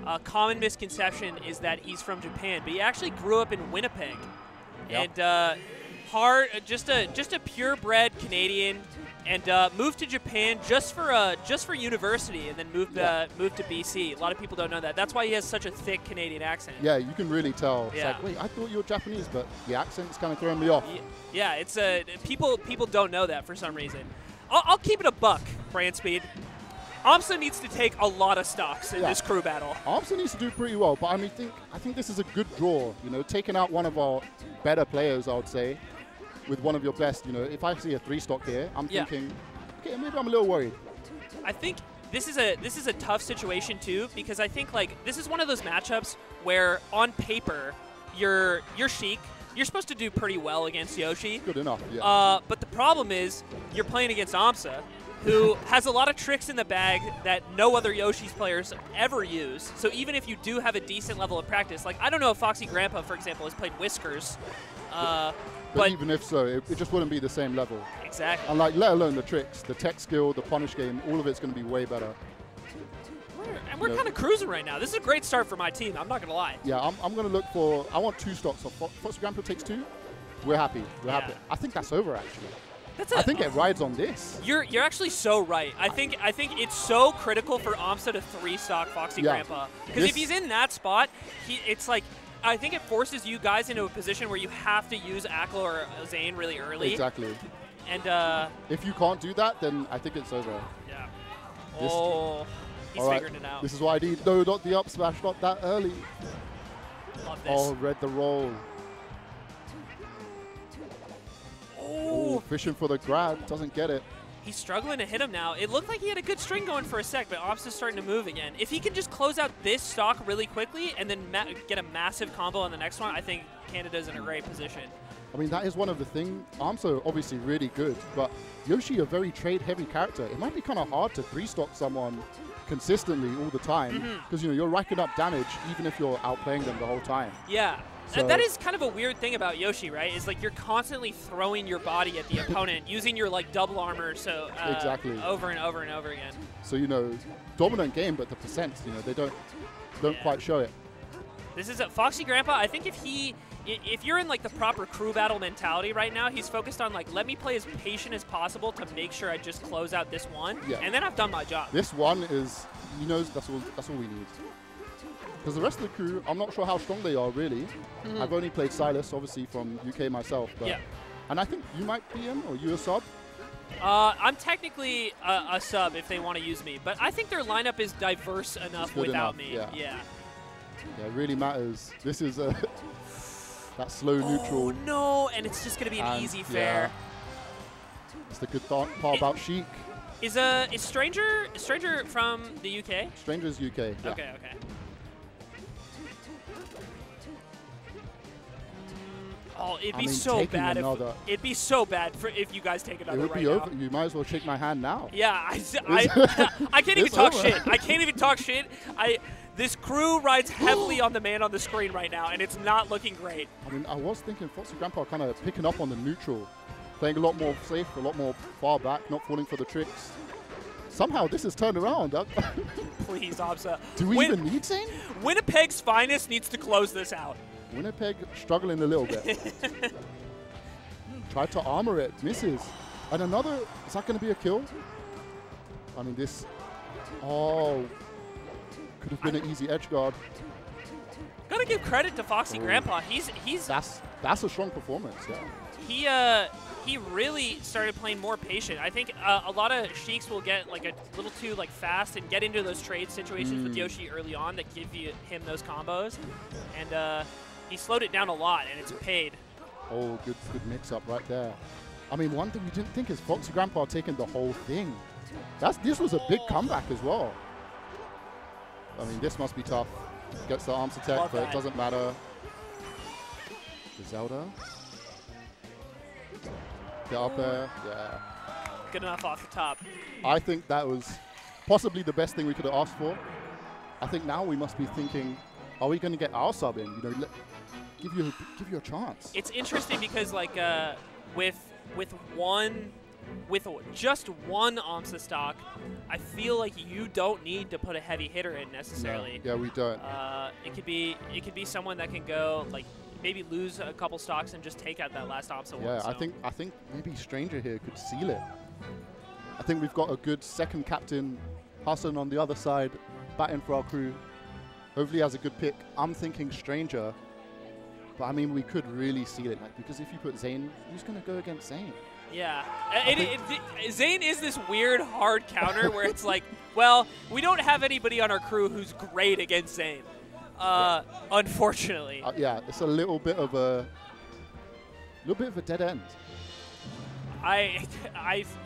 A common misconception is that he's from Japan, but he actually grew up in Winnipeg. Yep. And just a purebred Canadian, and moved to Japan just for university, and then moved to BC. A lot of people don't know that. That's why he has such a thick Canadian accent. Yeah, you can really tell. It's Yeah. like, wait, I thought you were Japanese, but the accent's kind of throwing me off. Yeah, it's people don't know that for some reason. I'll keep it a buck, Brand Speed. AMSA needs to take a lot of stocks in this crew battle. AMSA needs to do pretty well, but I think this is a good draw. You know, taking out one of our better players, I would say, with one of your best. You know, if I see a 3-stock here, I'm thinking, okay, maybe I'm a little worried. I think this is a tough situation too, because I think like this is one of those matchups where on paper you're Sheik. You're supposed to do pretty well against Yoshi. Good enough, yeah. But the problem is you're playing against AMSA, who has a lot of tricks in the bag that no other Yoshi's players ever use. So even if you do have a decent level of practice, like I don't know if Foxy Grandpa, for example, has played Whiskers. But even if so, it just wouldn't be the same level. Exactly. And like, let alone the tricks, the tech skill, the punish game, all of it's going to be way better. We're kind of cruising right now. This is a great start for my team. I'm not going to lie. Yeah, I'm going to look for, I want 2 stocks. So Foxy Grandpa takes 2. We're happy. We're happy. I think that's over, actually. I think it rides on this. You're actually so right. I think it's so critical for AMSA to 3-stock Foxy Grandpa. Because if he's in that spot, it's like, I think it forces you guys into a position where you have to use Aklo or Zane really early. Exactly. And if you can't do that, then I think it's over. Yeah. He's figuring it out. This is what I need. No, not the up smash, not that early. Love this. Oh, read the roll. Oh, fishing for the grab. Doesn't get it. He's struggling to hit him now. It looked like he had a good string going for a sec, but AMSA's starting to move again. If he can just close out this stock really quickly and then get a massive combo on the next one, I think Canada's in a great position. I mean, that is one of the things. AMSA obviously really good, but Yoshi a very trade-heavy character. It might be kind of hard to 3-stock someone consistently all the time because you know you're racking up damage even if you're outplaying them the whole time. Yeah. So that is kind of a weird thing about Yoshi, right? Is like you're constantly throwing your body at the opponent, using your like double armor, so exactly over and over and over again. So you know, dominant game, but the percents, you know, they don't quite show it. This is a Foxy Grandpa. I think if you're in like the proper crew battle mentality right now, he's focused on like let me play as patient as possible to make sure I just close out this one, and then I've done my job. This one is, he knows that's all we need. Because the rest of the crew, I'm not sure how strong they are, really. I've only played Silas, obviously, from UK myself. But, and I think you might be in, or you a sub? I'm technically a sub if they want to use me. But I think their lineup is diverse enough without me. Yeah, it really matters. This is that slow neutral. Oh, no, and it's just going to be an easy fair. It's the good part about Sheik. Is Stranger from the UK? Stranger's UK, yeah. Okay. Oh, it'd be so bad if you guys take another right now. It would be over. You might as well shake my hand now. Yeah, I can't even talk shit. I can't even talk shit. This crew rides heavily on the man on the screen right now, and it's not looking great. I mean, I was thinking Foxy Grandpa kind of picking up on the neutral, playing a lot more safe, a lot more far back, not falling for the tricks. Somehow this has turned around. Please, AMSA. Do we even need Zane? Winnipeg's finest needs to close this out. Winnipeg struggling a little bit. Tried to armor it, misses. And another, is that going to be a kill? I mean, this, could have been an easy edge guard. Gotta give credit to Foxy Grandpa. That's a strong performance, yeah. He really started playing more patient. I think a lot of Sheiks will get like a little too like fast and get into those trade situations with Yoshi early on that give him those combos. And he slowed it down a lot, and it's paid. Oh, good mix-up right there. I mean, one thing we didn't think is Foxy Grandpa taking the whole thing. This was a big comeback as well. I mean, this must be tough. Gets the arms attack, but it doesn't matter. Zelda. Get up there, yeah. Good enough off the top. I think that was possibly the best thing we could have asked for. I think now we must be thinking, are we going to get our sub in? You know, give you a chance. It's interesting because like with just one AMSA stock, I feel like you don't need to put a heavy hitter in necessarily. No. Yeah, we don't. It could be someone that can go like maybe lose a couple stocks and just take out that last OMSA one. Yeah, So. I think maybe Stranger here could seal it. I think we've got a good second captain, Hassan on the other side, batting for our crew. Hopefully he has a good pick. I'm thinking Stranger, but I mean we could really seal it, like, because if you put Zayn, who's going to go against Zayn? Yeah, Zayn is this weird hard counter where it's like, well, we don't have anybody on our crew who's great against Zayn. Unfortunately. Yeah, it's a little bit of a dead end.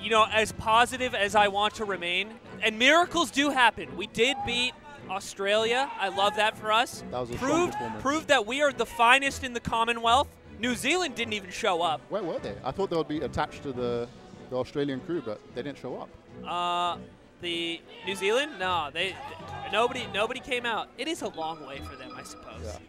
You know, as positive as I want to remain, and miracles do happen. We did beat Australia. I love that for us. That was a strong performance. Proved that we are the finest in the Commonwealth. New Zealand didn't even show up. Where were they? I thought they would be attached to the Australian crew, but they didn't show up. The New Zealand? No, nobody came out. It is a long way for them, I suppose.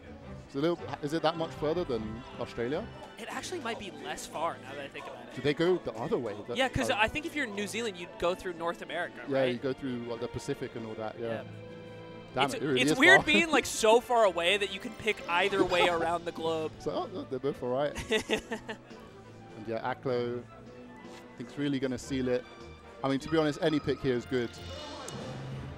Yeah. Is it that much further than Australia? It actually might be less far now that I think about it. Do they go the other way? Yeah, because I think if you're in New Zealand, you'd go through North America, yeah, right? you go through the Pacific and all that, yeah. Damn it really it's is weird far. being like so far away that you can pick either way around the globe. So, look, they're both all right. And yeah, Aklo, I think it's really going to seal it. I mean, to be honest, any pick here is good.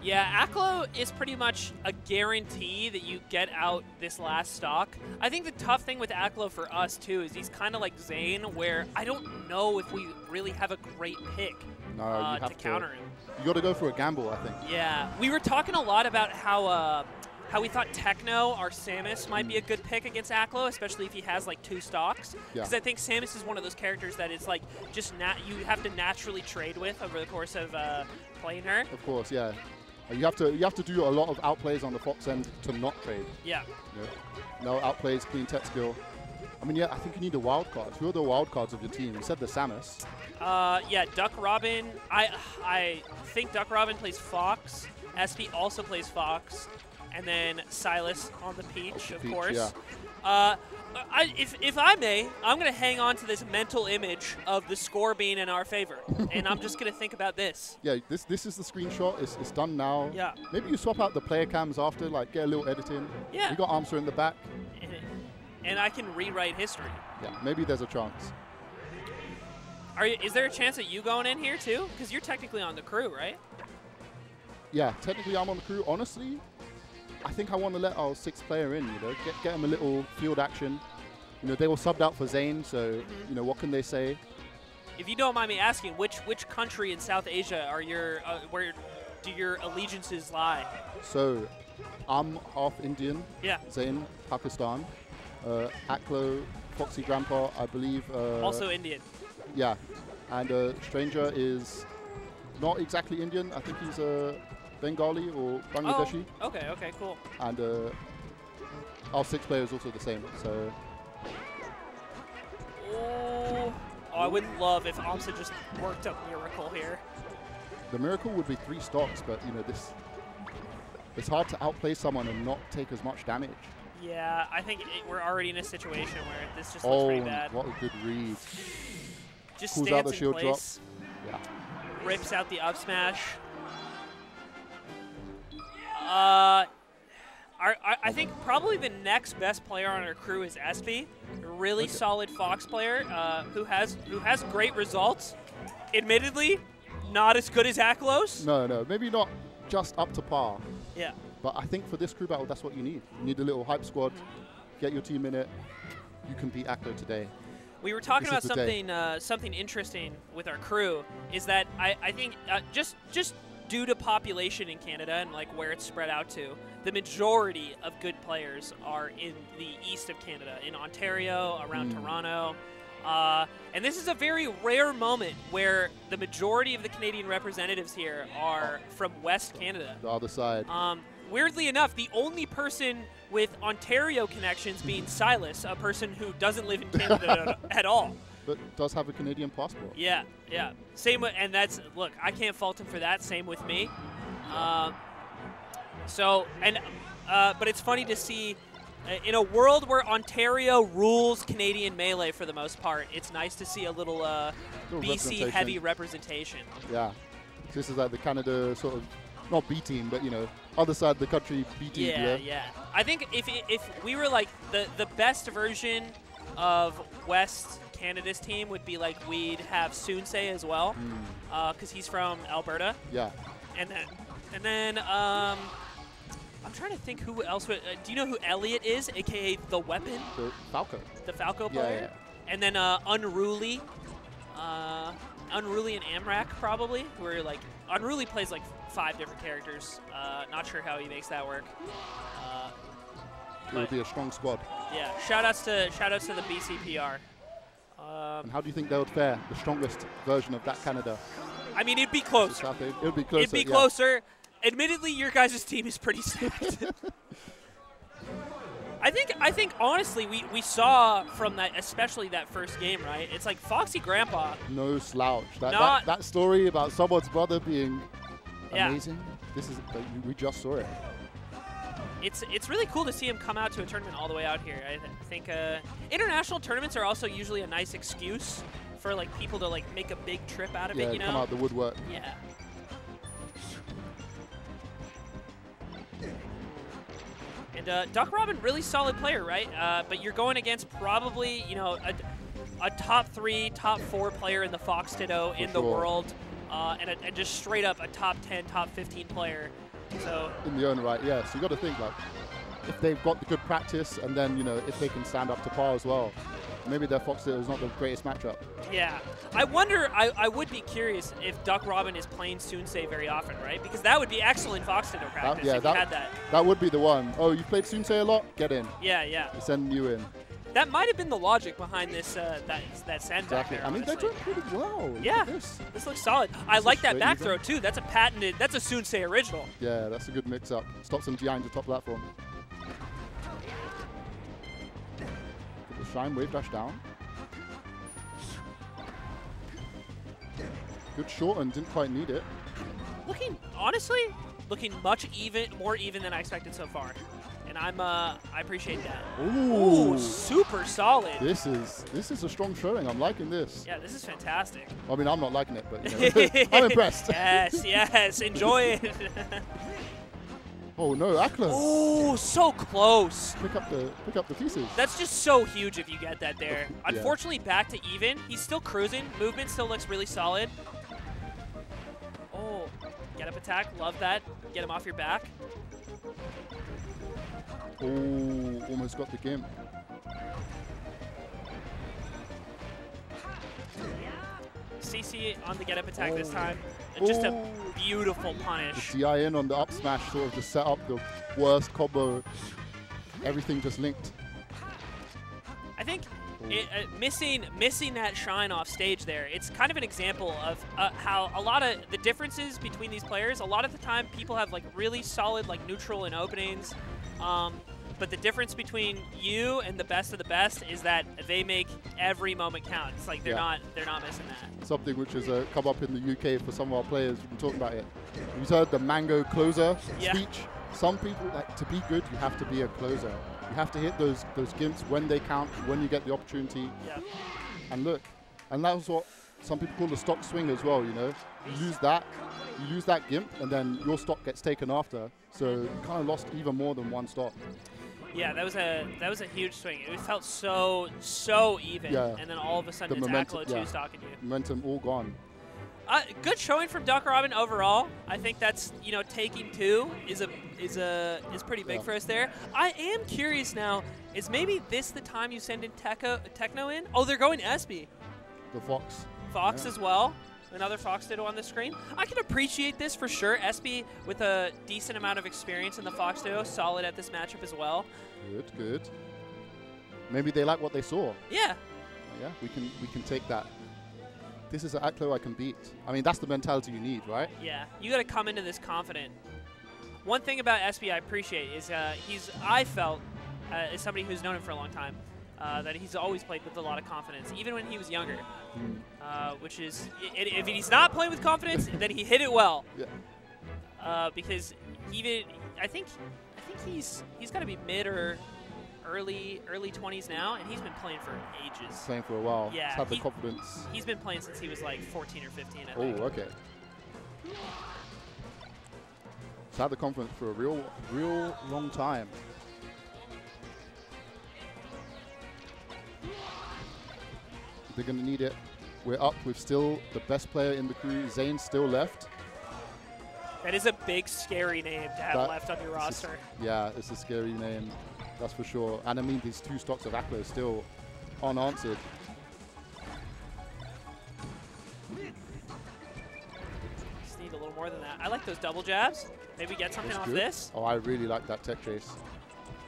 Yeah, Aklo is pretty much a guarantee that you get out this last stock. I think the tough thing with Aklo for us, too, is he's kind of like Zayn, where I don't know if we really have a great pick to counter him. You got to go for a gamble, I think. Yeah, we were talking a lot about how we thought Techno, our Samus, might be a good pick against Aklo, especially if he has like 2 stocks. Because I think Samus is one of those characters that is like just you have to naturally trade with over the course of playing her. Of course, yeah. You have to do a lot of outplays on the Fox end to not trade. Yeah. No outplays, clean tech skill. I mean, yeah, I think you need the wild cards. Who are the wild cards of your team? You said the Samus. Yeah, Duck Robin. I think Duck Robin plays Fox. SP also plays Fox. And then Silas on the Peach, of course. Yeah. If I may, I'm going to hang on to this mental image of the score being in our favor. And I'm just going to think about this. Yeah, this is the screenshot. It's done now. Yeah. Maybe you swap out the player cams after, like get a little editing. Yeah. You got Armster in the back. And I can rewrite history. Yeah, maybe there's a chance. Is there a chance that you going in here too? Because you're technically on the crew, right? Yeah, technically I'm on the crew. Honestly, I think I want to let our 6th player in, get him a little field action. They were subbed out for Zayn, so, what can they say? If you don't mind me asking, which country in South Asia are where do your allegiances lie? So, I'm half Indian. Yeah. Zayn, Pakistan. Aklo, Foxy Grandpa, I believe. Also Indian. Yeah. And Stranger is not exactly Indian. I think he's Bengali or Bangladeshi. Oh, okay, cool. And our 6th player is also the same. So. Oh, I would love if OMSA just worked a miracle here. The miracle would be 3 stocks, but it's hard to outplay someone and not take as much damage. Yeah, I think we're already in a situation where this just looks pretty bad. What a good read. Just Pulls stands out the in shield place. Drop. Yeah. Rips out the up smash. I think probably the next best player on our crew is SP, a really solid Fox player who has great results. Admittedly, not as good as Aklos. No, maybe not just up to par. Yeah. But I think for this crew battle, that's what you need. You need a little hype squad, get your team in it. You can beat Aklo today. We were talking about something interesting with our crew, is that I think just due to population in Canada and like where it's spread out to, the majority of good players are in the east of Canada, in Ontario, around Toronto. And this is a very rare moment where the majority of the Canadian representatives here are from West Canada. The other side. Weirdly enough, the only person with Ontario connections being Silas, a person who doesn't live in Canada at all. But does have a Canadian passport. Yeah. Same with, and that's, look, I can't fault him for that. Same with me. But it's funny to see, in a world where Ontario rules Canadian Melee for the most part, it's nice to see a little BC heavy representation. Yeah. This is like the Canada sort of, not B team, but you know, other side of the country B team. Yeah, yeah. I think if we were like the best version of West Canada's team would be like we'd have Sunsei as well, because he's from Alberta. Yeah. And then I'm trying to think who else would. Do you know who Elliot is, aka the Weapon? The Falco. The Falco player. Yeah. And then Unruly. Unruly and Amrak probably. Where like Unruly plays like 5 different characters. Not sure how he makes that work. It would be a strong squad. Yeah. Shoutouts to the BCPR. And how do you think they would fare? The strongest version of that Canada. I mean, it'd be closer. It would be closer. It'd be closer. Admittedly, your guys' team is pretty stacked. I think honestly, we saw from that, especially that first game, right? It's like Foxy Grandpa. No slouch. That story about someone's brother being amazing. We just saw it. It's really cool to see him come out to a tournament all the way out here. I think international tournaments are also usually a nice excuse for like people to like make a big trip out of it. You know, come out the woodwork. Yeah. And Duck Robin, really solid player, right? But you're going against probably, you know, a top 3, top 4 player in the Fox Ditto in the world, and just straight up a top 10, top 15 player. So in the own right, yeah. So you got to think like, if they've got the good practice, and then you know if they can stand up to par as well, maybe their Fox Ditto is not the greatest matchup. Yeah, I wonder. I would be curious if Duck Robin is playing Sunsei very often, right? Because that would be excellent Fox Ditto practice if you had that. That would be the one. Oh, you played Sunsei a lot? Get in. Yeah, yeah. We'll send you in. That might have been the logic behind this that send back there. I mean, they're doing pretty well. Yeah, this looks solid. I like that back throw too. That's a patented. That's a Sunsei original. Yeah, that's a good mix-up. Stops them behind the top platform. Put the shine wave dash down. Good short and didn't quite need it. Honestly, looking much more even than I expected so far. And I appreciate that. Ooh, super solid. This is a strong showing. I'm liking this. Yeah, this is fantastic. I mean, I'm not liking it, but you know, I'm impressed. Yes, enjoy it. Oh no, Akla. Oh, so close. Pick up the pieces. That's just so huge if you get that there. Unfortunately, back to even. He's still cruising. Movement still looks really solid. Oh, get up attack. Love that. Get him off your back. Oh, almost got the gimp. CC on the get up attack this time. Just a beautiful punish. The DI in on the up smash sort of just set up the worst combo. Everything just linked. I think missing that shine off stage there, it's kind of an example of how a lot of the differences between these players, a lot of the time people have like really solid like neutral and openings. But the difference between you and the best of the best is that they make every moment count. It's like they're not missing that. Something which has come up in the UK for some of our players. We've been talking about it. You've heard the mango closer speech. Some people, like, to be good, you have to be a closer. You have to hit those gimps when they count, when you get the opportunity. Yeah. And look, and that was what some people call the stock swing as well. You know, you lose that gimp, and then your stock gets taken after. So you kind of lost even more than one stock. Yeah, that was a huge swing. It felt so even, and then all of a sudden it's Aklo 2 stalking you. Momentum all gone. Good showing from Duck Robin overall. I think that's, you know, taking 2 is pretty big for us there. I am curious now. Is maybe this the time you send in Techno in? Oh, they're going SB. The Fox. Fox as well. Another Fox Ditto on the screen. I can appreciate this for sure. SB with a decent amount of experience in the Fox Ditto, solid at this matchup as well. Good. Maybe they like what they saw. Yeah. Yeah, we can take that. This is an Aklo I can beat. I mean, that's the mentality you need, right? Yeah, you got to come into this confident. One thing about SB I appreciate is I felt, as somebody who's known him for a long time, that he's always played with a lot of confidence, even when he was younger. Which is, if he's not playing with confidence, then he hit it well. Yeah. Because even I think he's got to be mid or early 20s now, and he's been playing for ages. Playing for a while. Yeah. He's had the confidence. He's been playing since he was like 14 or 15. I think. Okay. He's had the confidence for a real long time. They're going to need it. We're up with still the best player in the crew. Zane's still left. That is a big, scary name to have left on your roster. Yeah, it's a scary name, that's for sure. And I mean, these 2 stocks of Akla are still unanswered. Just need a little more than that. I like those double jabs. Maybe get something off this. Oh, I really like that tech chase.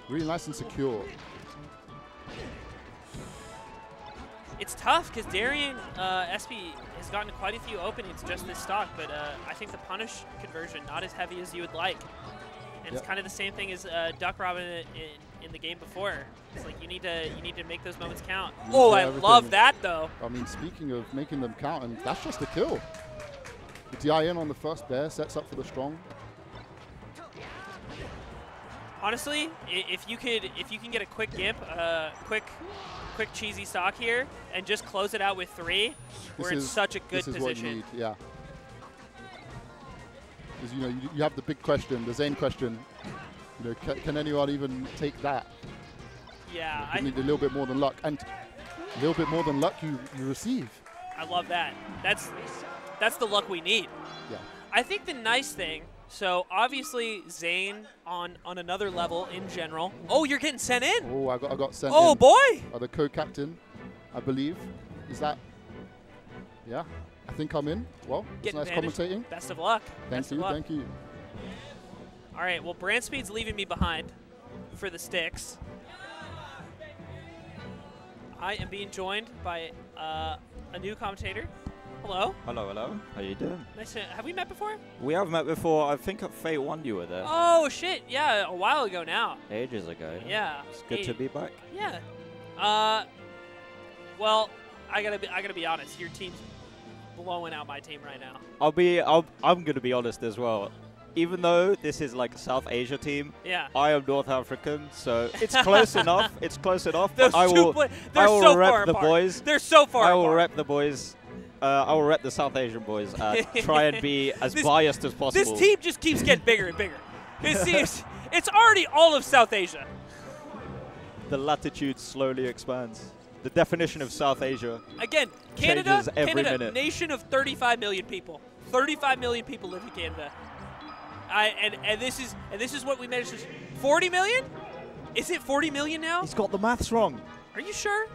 Really nice and secure. It's tough because Darian SB has gotten quite a few openings just this stock, but I think the punish conversion not as heavy as you would like. And it's kind of the same thing as Duck Robin in the game before. It's like you need to make those moments count. Oh, I love that though. I mean, speaking of making them count, and that's just a kill. The DI in on the first bear sets up for the strong. Honestly, if you can get a quick gimp, quick cheesy stock here, and just close it out with 3, we're in such a good position. What you need, yeah. Because you know you have the big question, the Zane question. You know, can anyone even take that? Yeah, I need a little bit more than luck, and a little bit more than luck you receive. I love that. That's the luck we need. Yeah. I think the nice thing. So obviously Zane on another level in general. Oh, you're getting sent in. Oh, I got sent in. Oh boy. The co-captain, I believe. Is that? Yeah, I think I'm in. Well, it's nice commentating. Best of luck. Thank you. All right. Well, Brand Speed's leaving me behind for the sticks. I am being joined by a new commentator. Hello. Hello. How you doing? Nice to, have we met before? We have met before. I think at Fate 1 you were there. Oh, shit. Yeah, a while ago now. Ages ago. Yeah. It's good to be back. Yeah. Well, I gotta be honest. Your team's blowing out my team right now. I'm gonna be honest as well. Even though this is like a South Asia team, I am North African, so it's close enough. It's close enough. I will rep the boys. They're so far apart. I will rep the boys. I will rep the South Asian boys. Try and be as biased as possible. This team just keeps getting bigger and bigger. It's already all of South Asia. The latitude slowly expands. The definition of South Asia again, Canada, every minute. Nation of 35 million people. 35 million people live in Canada. And this is what we managed to 40 million? Is it 40 million now? He's got the maths wrong. Are you sure?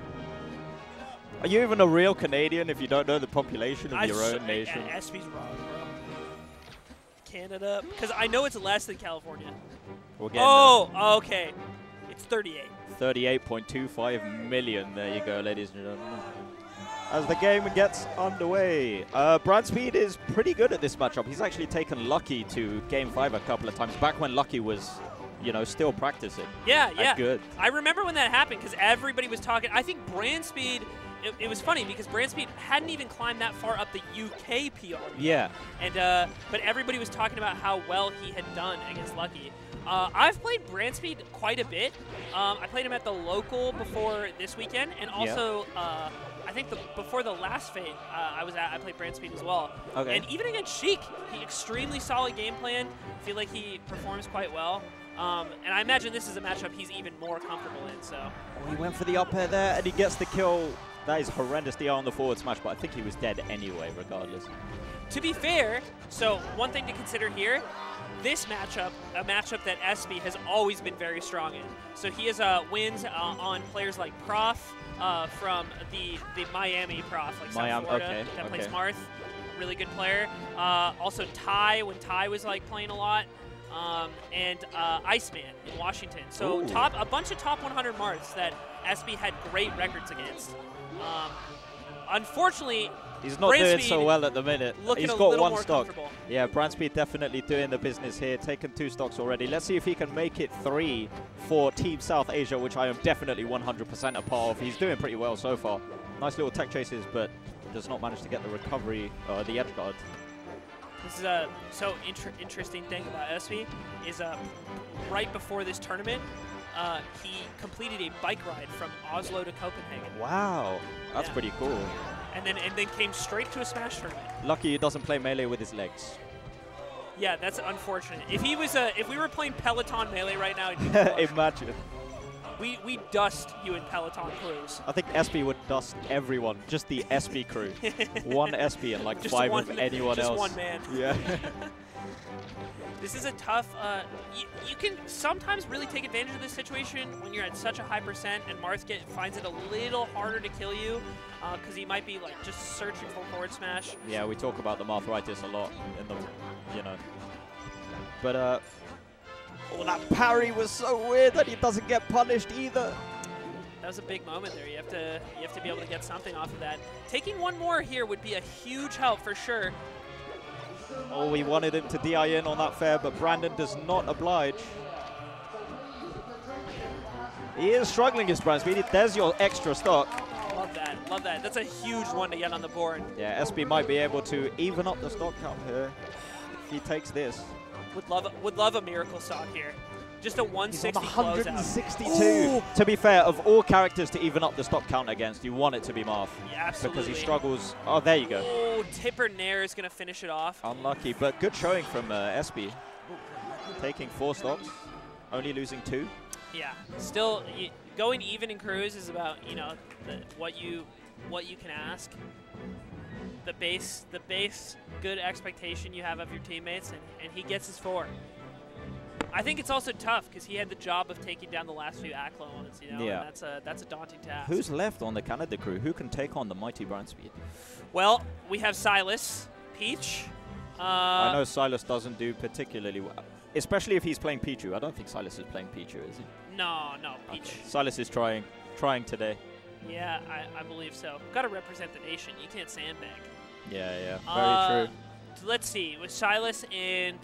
Are you even a real Canadian if you don't know the population of your own nation? SB's wrong, bro. Canada, because I know it's less than California. Okay. It's 38. 38.25 million. There you go, ladies and gentlemen. As the game gets underway, Brand Speed is pretty good at this matchup. He's actually taken Lucky to Game 5 a couple of times, back when Lucky was, you know, still practicing. Yeah. Good. I remember when that happened because everybody was talking. I think Brand Speed, it was funny because Brand Speed hadn't even climbed that far up the UK PR. Yeah. And but everybody was talking about how well he had done against Lucky. I've played Brand Speed quite a bit. I played him at the local before this weekend, and also I think before the last Fate I played Brand Speed as well. Okay. And even against Sheik, he extremely solid game plan. I feel like he performs quite well. And I imagine this is a matchup he's even more comfortable in. So he went for the up air there, and he gets the kill. That is horrendous DR on the forward smash, but I think he was dead anyway, regardless. To be fair, so one thing to consider here, this matchup, a matchup that SB has always been very strong in. So he has wins on players like Prof from the Miami Prof, like South Florida, that plays Marth, really good player. Also Ty, when Ty was like playing a lot. And Iceman in Washington. So a bunch of top 100 Marths that SB had great records against. Unfortunately, he's not doing so well at the minute. He's got one stock. Yeah, Brand Speed definitely doing the business here, taken 2 stocks already. Let's see if he can make it 3 for Team South Asia, which I am definitely 100% a part of. He's doing pretty well so far. Nice little tech chases, but does not manage to get the recovery, the edge guard. This is a interesting thing about SB is right before this tournament, he completed a bike ride from Oslo to Copenhagen. Wow, that's pretty cool. And then came straight to a Smash tournament. Lucky he doesn't play melee with his legs. Yeah, that's unfortunate. If he was if we were playing Peloton Melee right now, imagine. We dust you in Peloton crews. I think SP would dust everyone, just the SP crew. One SP and like just 5 of anyone else. Just one man. Yeah. This is a tough, you can sometimes really take advantage of this situation when you're at such a high percent and Marth finds it a little harder to kill you because he might be like just searching for forward smash. Yeah, we talk about the Marthritis a lot in the, you know. But, oh, that parry was so weird that he doesn't get punished either. That was a big moment there. You have to be able to get something off of that. Taking one more here would be a huge help for sure. Oh, we wanted him to DI in on that fair, but Brandon does not oblige. He is struggling against Brandspeed. There's your extra stock. Love that. Love that. That's a huge one to get on the board. Yeah, SB might be able to even up the stock count here if he takes this. Would love a miracle stock here. Just a 160 He's on 162. Ooh. To be fair, of all characters to even up the stock count against, you want it to be Marth. Yeah, absolutely. Because he struggles. Oh, there you go. Oh, Tipper Nair is going to finish it off. Unlucky, but good showing from SB. Taking 4 stocks, only losing 2. Yeah, still going even in crews is about, you know, what you can ask. The base good expectation you have of your teammates, and he gets his 4. I think it's also tough because he had the job of taking down the last few Aklo ones, you know, yeah. And that's a daunting task. Who's left on the Canada crew? Who can take on the mighty Brandspeed? Well, we have Silas, Peach. I know Silas doesn't do particularly well, especially if he's playing Pichu. I don't think Silas is playing Pichu, is he? No, Peach. Okay. Silas is trying today. Yeah, I believe so. Got to represent the nation. You can't sandbag. Yeah, very true. Let's see, with Silas and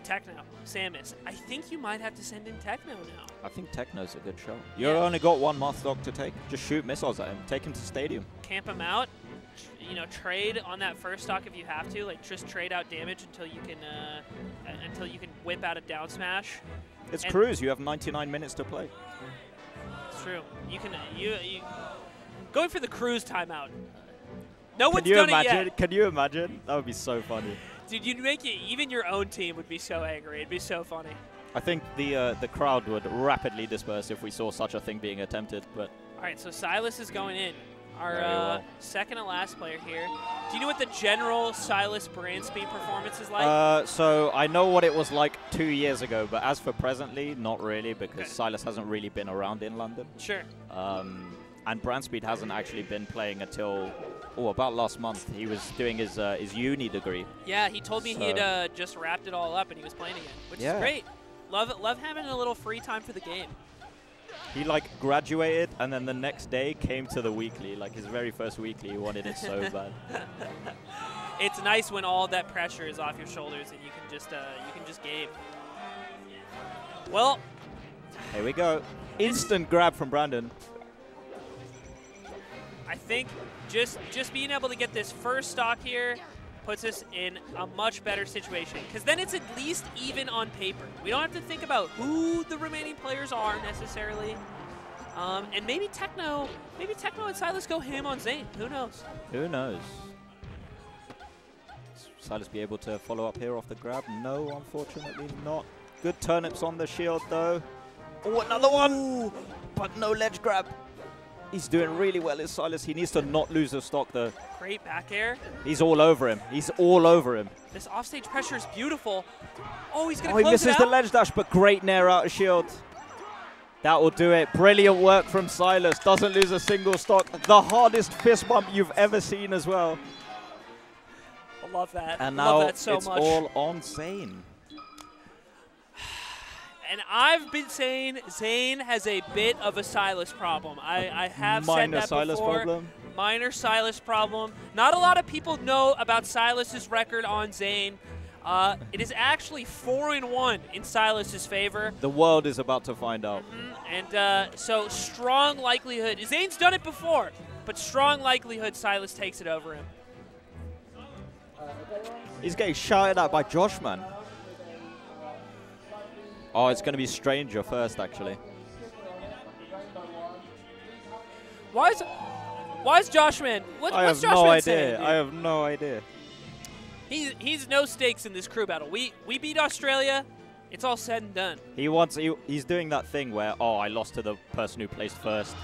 Techno, Samus, I think you might have to send in Techno now. I think Techno's a good shot. You've only got one Marth stock to take. Just shoot missiles at him. Take him to stadium. Camp him out. You know, trade on that first stock if you have to. Like, just trade out damage until you can whip out a down smash. It's Cruise. You have 99 minutes to play. It's true. You can you going for the Cruise timeout. No one's done it yet. Can you imagine? That would be so funny. Dude, you'd make it. Even your own team would be so angry. It'd be so funny. I think the crowd would rapidly disperse if we saw such a thing being attempted. But all right, so Silas is going in. Our second to last player here. Do you know what the general Silas Brandspeed performance is like? So I know what it was like 2 years ago, but as for presently, not really, because Silas hasn't really been around in London. Sure. And Brandspeed hasn't actually been playing until about last month. He was doing his uni degree. Yeah, he told me he had just wrapped it all up and he was playing again, which is great. Love having a little free time for the game. He like graduated and then the next day came to the weekly, like his very first weekly. He wanted it so bad. It's nice when all that pressure is off your shoulders and you can just game. Well, here we go. Instant grab from Brandon. I think just being able to get this first stock here puts us in a much better situation, because then it's at least even on paper. We don't have to think about who the remaining players are necessarily. And maybe Techno and Silas go ham on Zane. Who knows? Who knows? Silas be able to follow up here off the grab? No, unfortunately not. Good turnips on the shield though. Oh, another one! But no ledge grab. He's doing really well, is Silas. He needs to not lose the stock, though. Great back air. He's all over him. He's all over him. This offstage pressure is beautiful. Oh, he's going to close it out. He misses the ledge dash, but great nair out of shield. That will do it. Brilliant work from Silas. Doesn't lose a single stock. The hardest fist bump you've ever seen as well. I love that. And now love that so it's much. all on Zane. And I've been saying Zane has a bit of a Silas problem. I have said that Silas before. Problem. Minor Silas problem. Not a lot of people know about Silas's record on Zane. It is actually 4-1 in Silas's favor. The world is about to find out. And so strong likelihood. Zane's done it before, but strong likelihood Silas takes it over him. He's getting shouted at by Josh, man. Oh, it's going to be Stranger first, actually. Why is Joshman? What's Joshman saying? I have no idea. He's no stakes in this crew battle. We beat Australia. It's all said and done. He's doing that thing where, oh, I lost to the person who placed first,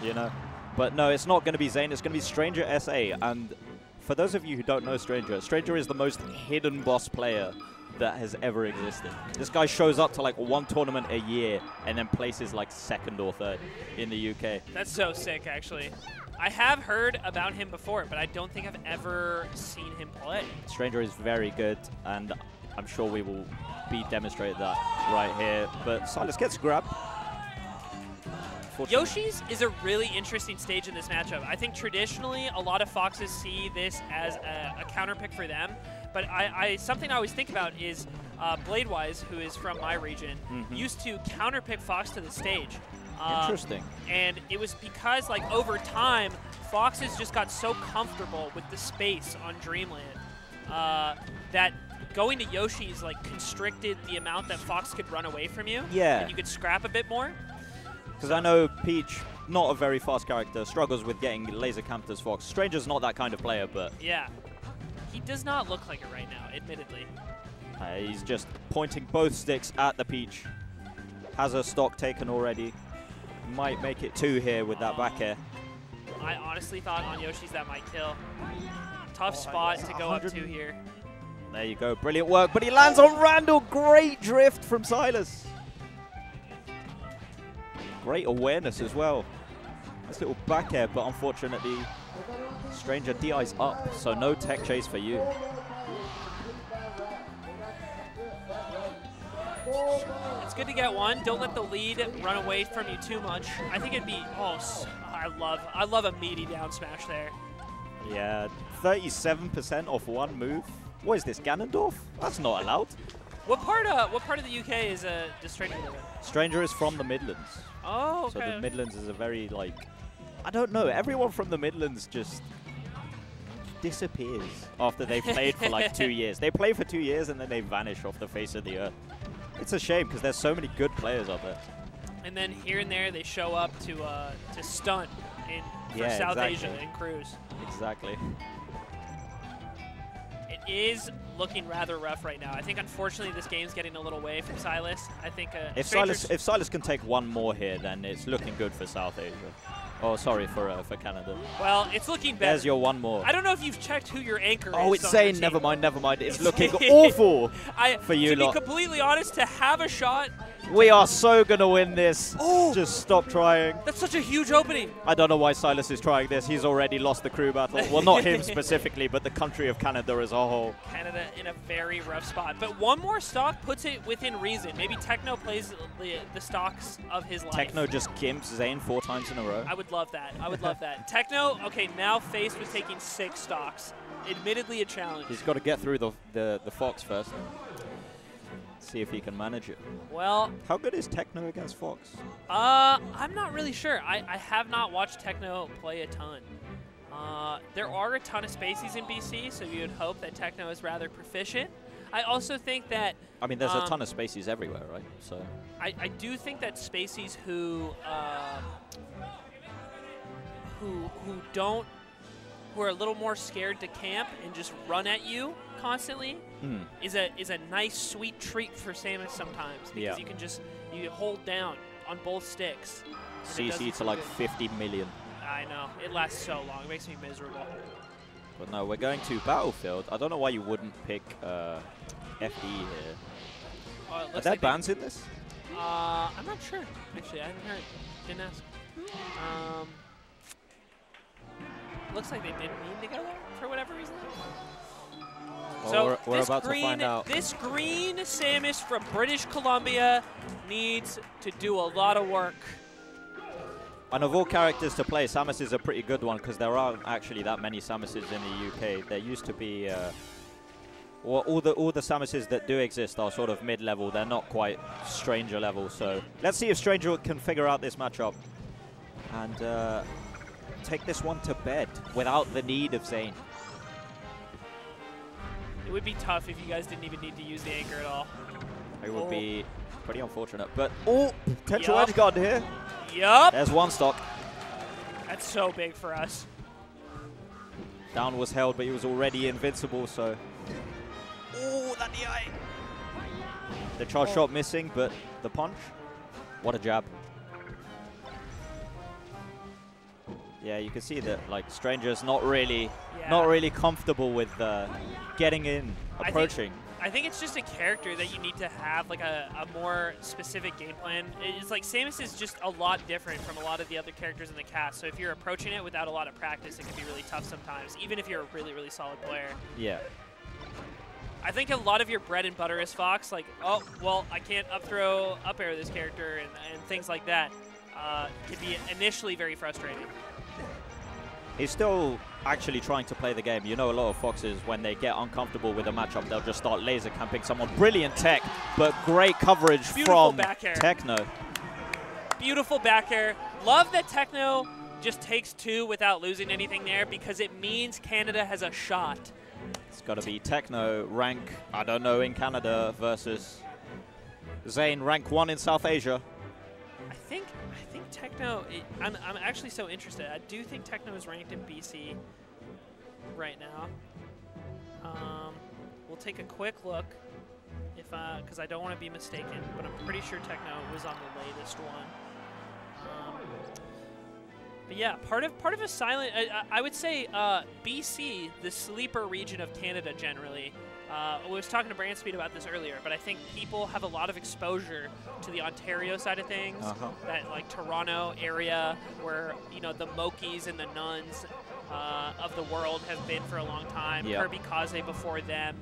you know. But no, it's not going to be Zane. It's going to be Stranger SA. And for those of you who don't know Stranger, Stranger is the most hidden boss player that has ever existed. This guy shows up to like one tournament a year and then places like 2nd or 3rd in the UK. That's so sick, actually. I have heard about him before, but I don't think I've ever seen him play. Stranger is very good, and I'm sure we will demonstrate that right here. But Silas gets grabbed. Yoshi's is a really interesting stage in this matchup. I think traditionally a lot of Foxes see this as a counter pick for them, but something I always think about is Bladewise, who is from my region, used to counter pick Fox to the stage. Interesting. And it was because, like, over time, Foxes just got so comfortable with the space on Dreamland that going to Yoshi's like constricted the amount that Fox could run away from you. Yeah. And you could scrap a bit more. Because I know Peach, not a very fast character, struggles with getting laser camped as Fox. Stranger's not that kind of player, but... Yeah. He does not look like it right now, admittedly. He's just pointing both sticks at the Peach. Has a stock taken already. Might make it 2 here with that back air. I honestly thought on Yoshi's that might kill. Tough spot to go up to here. There you go. Brilliant work. But he lands on Randall. Great drift from Silas. Great awareness as well. Nice little back air, but unfortunately, Stranger DI's up, so no tech chase for you. It's good to get one. Don't let the lead run away from you too much. I think it'd be, I love a meaty down smash there. Yeah, 37% off one move. What is this, Ganondorf? That's not allowed. What part of the UK is Stranger live in? Stranger is from the Midlands. Oh, okay. So the Midlands is a very, like, I don't know, everyone from the Midlands just disappears after they've played for like 2 years. They play for 2 years and then they vanish off the face of the earth. It's a shame because there's so many good players out there. And then here and there they show up to stunt for South Asia and cruise. Exactly. It is looking rather rough right now. I think unfortunately this game's getting a little away from Silas. I think if Silas can take one more here, then it's looking good for South Asia. Oh, sorry, for Canada. Well, it's looking better. There's your one more. I don't know if you've checked who your anchor is. Oh, it's saying, never mind. It's looking awful for you lot. To be completely honest, to have a shot. We are so going to win this. Oh, just stop trying. That's such a huge opening. I don't know why Silas is trying this. He's already lost the crew battle. Well, not him specifically, but the country of Canada as a whole. Canada in a very rough spot. But one more stock puts it within reason. Maybe Techno plays the stocks of his life. Techno just gimps Zane 4 times in a row. I would love that. I would love that. Techno, okay, now faced with taking 6 stocks. Admittedly a challenge. He's got to get through the Fox first. See if he can manage it. Well, how good is Techno against Fox? I'm not really sure. I have not watched Techno play a ton. There are a ton of Spaceys in BC, so you would hope that Techno is rather proficient. I also think that... I mean, there's a ton of Spaceys everywhere, right? So I do think that Spaceys who are a little more scared to camp and just run at you constantly is a nice sweet treat for Samus sometimes, because you can you hold down on both sticks. CC to like 50 million. I know, it lasts so long, it makes me miserable. But no, we're going to Battlefield. I don't know why you wouldn't pick FD here. Are there bans in this? I'm not sure, actually. I haven't heard. Didn't ask. Looks like they didn't mean to go there for whatever reason. Well, so we're about to find out. This green Samus from British Columbia needs to do a lot of work. And of all characters to play, Samus is a pretty good one because there aren't actually that many Samuses in the UK. There used to be, well, all the Samuses that do exist are sort of mid-level. They're not quite Stranger level. So let's see if Stranger can figure out this matchup and take this one to bed without the need of Zane. It would be tough if you guys didn't even need to use the anchor at all. It would be pretty unfortunate. But, potential edge guard here. Yup. There's one stock. That's so big for us. Down was held, but he was already invincible, so the eye. The charge shot missing, but the punch. What a jab. Yeah, you can see that like Stranger's not really comfortable with getting in, approaching. I think it's just a character that you need to have like a more specific game plan. It's like Samus is just a lot different from a lot of the other characters in the cast. So if you're approaching it without a lot of practice, it can be really tough sometimes, even if you're a really, really solid player. Yeah. I think a lot of your bread and butter is Fox, like, oh, well, I can't up throw, up air this character, and things like that can be initially very frustrating. He's still actually trying to play the game. You know, a lot of Foxes, when they get uncomfortable with a matchup, they'll just start laser camping someone. Brilliant tech, but great coverage from Techno. Beautiful back air. Love that Techno just takes 2 without losing anything there, because it means Canada has a shot. It's got to be Techno rank, I don't know, in Canada versus Zane rank 1 in South Asia. I think Techno, I'm actually so interested. I do think Techno is ranked in BC right now. We'll take a quick look, because I don't want to be mistaken, but I'm pretty sure Techno was on the latest one. But yeah, part of a silent, I would say BC, the sleeper region of Canada generally. I was talking to Brandspeed about this earlier, but I think people have a lot of exposure to the Ontario side of things, that like Toronto area where, you know, the Mokies and the Nuns of the world have been for a long time, Kirby Kaze before them.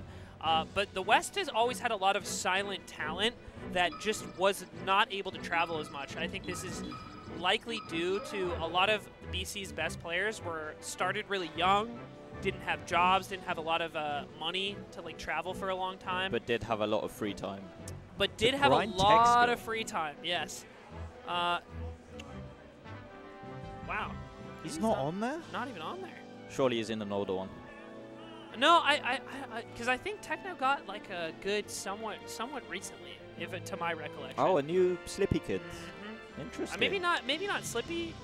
But the West has always had a lot of silent talent that just was not able to travel as much. I think this is likely due to a lot of BC's best players were started really young, didn't have jobs, didn't have a lot of money to like travel for a long time. But did have a lot of free time. But did have a lot of free time, yes. Wow. He's not on there? Not even on there. Surely he's in an older one. No, because I think Techno got like a good somewhat recently, to my recollection. Oh, a new Slippy kid. Interesting. Maybe not Slippy.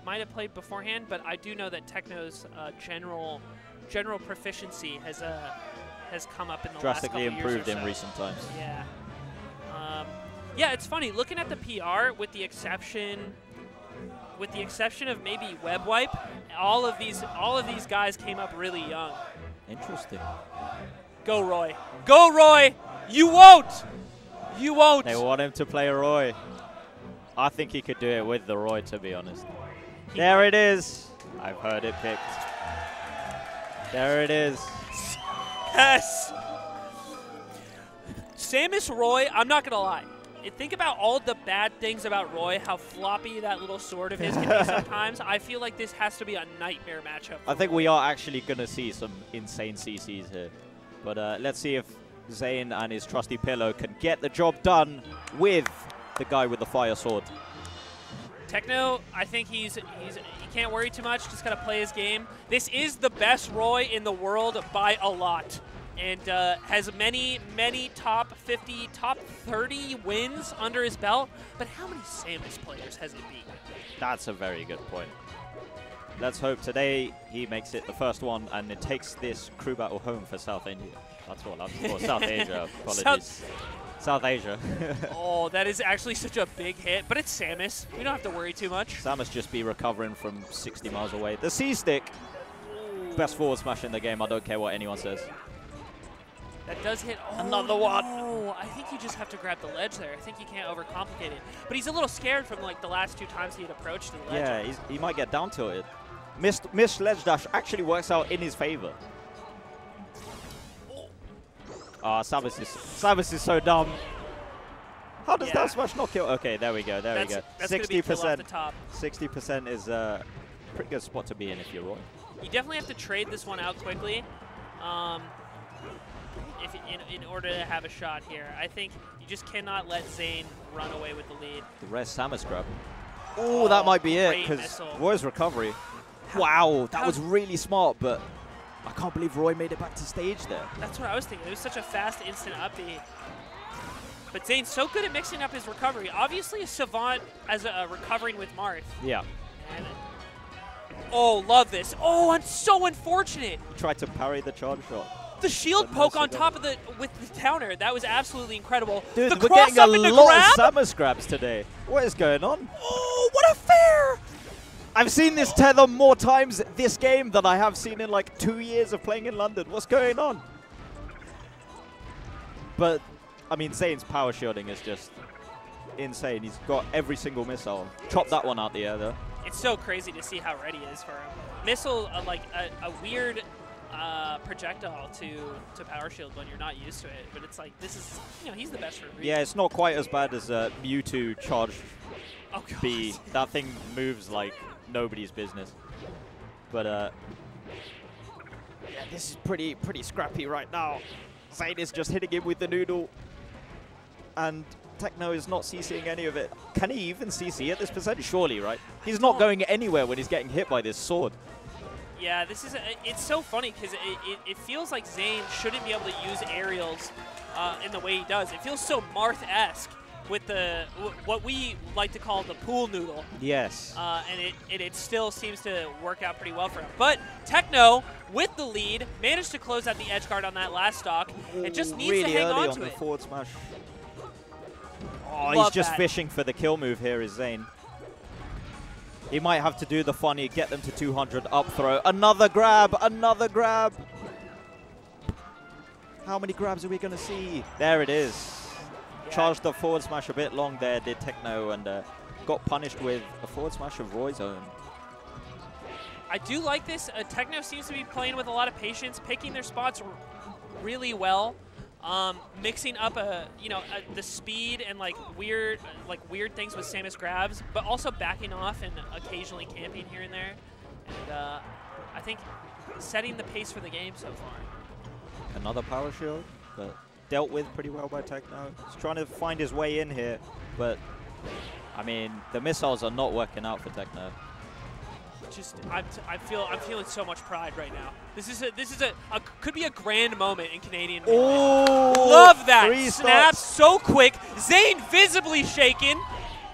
Might have played beforehand, but I do know that Techno's general proficiency has come up in the last couple drastically improved years or so. in recent times. Yeah. Yeah, it's funny looking at the PR with the exception of maybe Web Wipe. All of these guys came up really young. Interesting. Go Roy. Go Roy. You won't. You won't. They want him to play Roy. I think he could do it with the Roy, to be honest. There it is. I've heard it picked. There it is. Yes. Samus Roy, I'm not going to lie. Think about all the bad things about Roy, how floppy that little sword of his can be sometimes. I feel like this has to be a nightmare matchup. I think we are actually going to see some insane CCs here. But let's see if Zane and his trusty pillow can get the job done with the guy with the fire sword. Techno, I think he can't worry too much, just got to play his game. This is the best Roy in the world by a lot, and has many top 50, top 30 wins under his belt, but how many Samus players has he beaten? That's a very good point. Let's hope today he makes it the first one and it takes this crew battle home for South India. That's what I'm for. South Asia, apologies. South Asia. Oh, that is actually such a big hit, but it's Samus. We don't have to worry too much. Samus just be recovering from 60 miles away. The C-stick, best forward smash in the game. I don't care what anyone says. That does hit. Oh, another one. Oh, I think you just have to grab the ledge there. I think you can't overcomplicate it. But he's a little scared from like the last 2 times he had approached the ledge. Yeah, he might get down tilted. Missed ledge dash actually works out in his favor. Samus is so dumb. How does that smash not kill? Okay, there we go. There we go. 60%. 60% is a pretty good spot to be in if you're Roy. You definitely have to trade this one out quickly, in order to have a shot here. I think you just cannot let Zane run away with the lead. The rest Samus grab. Oh, that might be it because Roy's recovery. Wow, that was really smart, but I can't believe Roy made it back to stage there. That's what I was thinking. It was such a fast, instant upbeat. But Zane's so good at mixing up his recovery. Obviously a savant as recovering with Marth. Yeah. And oh, love this. Oh, I'm so unfortunate. He tried to parry the charge shot. The shield poke on top of with the counter. That was absolutely incredible. Dude, the we're cross getting up a and lot grab? of Samus grabs today. What is going on? Oh, what a fair! I've seen this tether more times this game than I have seen in like 2 years of playing in London. What's going on? But, I mean, Zane's power shielding is just insane. He's got every single missile. Chop that one out the air, though. It's so crazy to see how ready he is for him. Missile, like a weird projectile to power shield when you're not used to it. But it's like, this is, you know, he's the best for a reason. Yeah, it's not quite as bad as Mewtwo charge B. Oh, That thing moves like nobody's business. But yeah, this is pretty scrappy right now. Zane is just hitting him with the noodle, and Techno is not CCing any of it. Can he even CC at this percentage? Surely, right? He's not going anywhere when he's getting hit by this sword. Yeah, this is it's so funny because it feels like Zane shouldn't be able to use aerials in the way he does. It feels so Marth-esque with the what we like to call the pool noodle. Yes. And it still seems to work out pretty well for him. But Techno, with the lead, managed to close out the edge guard on that last stock and just needs really to hang early on on to the it. forward smash. Oh, Love he's just that. fishing for the kill move here, is Zane. He might have to do the funny, get them to 200, up throw. Another grab, another grab. How many grabs are we going to see? There it is. Yeah. Charged the forward smash a bit long there, did Techno, and got punished with a forward smash of Roy's own. I do like this. Techno seems to be playing with a lot of patience, picking their spots really well. Mixing up the speed and like weird things with Samus grabs, but also backing off and occasionally camping here and there. And I think setting the pace for the game so far. Another power shield, but dealt with pretty well by Techno. He's trying to find his way in here, but I mean the missiles are not working out for Techno. I'm feeling so much pride right now. This is could be a grand moment in Canadian. Oh, love that snap, stocks. so quick. Zane visibly shaken.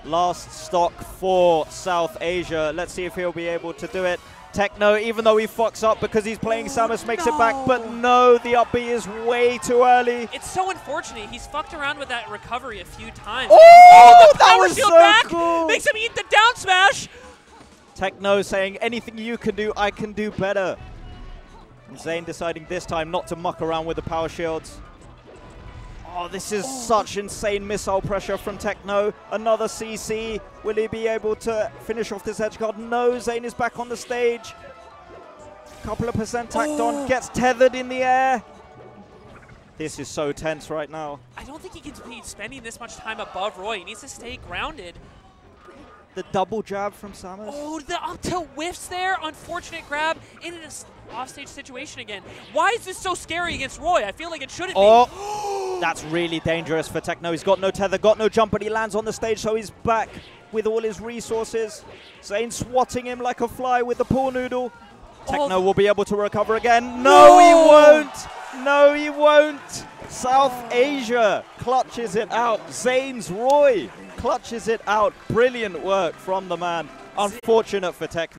Last stock for South Asia. Let's see if he'll be able to do it. Techno, even though he fucks up because he's playing Samus, makes it back, but no, the up B is way too early. It's so unfortunate. He's fucked around with that recovery a few times. Oh, the power shield so back cool. Makes him eat the down smash. Techno saying, anything you can do, I can do better. And Zane deciding this time not to muck around with the power shields. Oh, this is such insane missile pressure from Techno. Another CC. Will he be able to finish off this edge guard? No, Zane is back on the stage. Couple of percent tacked on, gets tethered in the air. This is so tense right now. I don't think he can be spending this much time above Roy. He needs to stay grounded. The double jab from Samus. Oh, the up tilt whiffs there. Unfortunate grab in an offstage situation again. Why is this so scary against Roy? I feel like it shouldn't be. That's really dangerous for Techno. He's got no tether, got no jump, but he lands on the stage, so he's back with all his resources. Zane swatting him like a fly with the pool noodle. Techno will be able to recover again. No, he won't. No, he won't. South Asia clutches it out. Zane's Roy clutches it out. Brilliant work from the man. Unfortunate for Techno.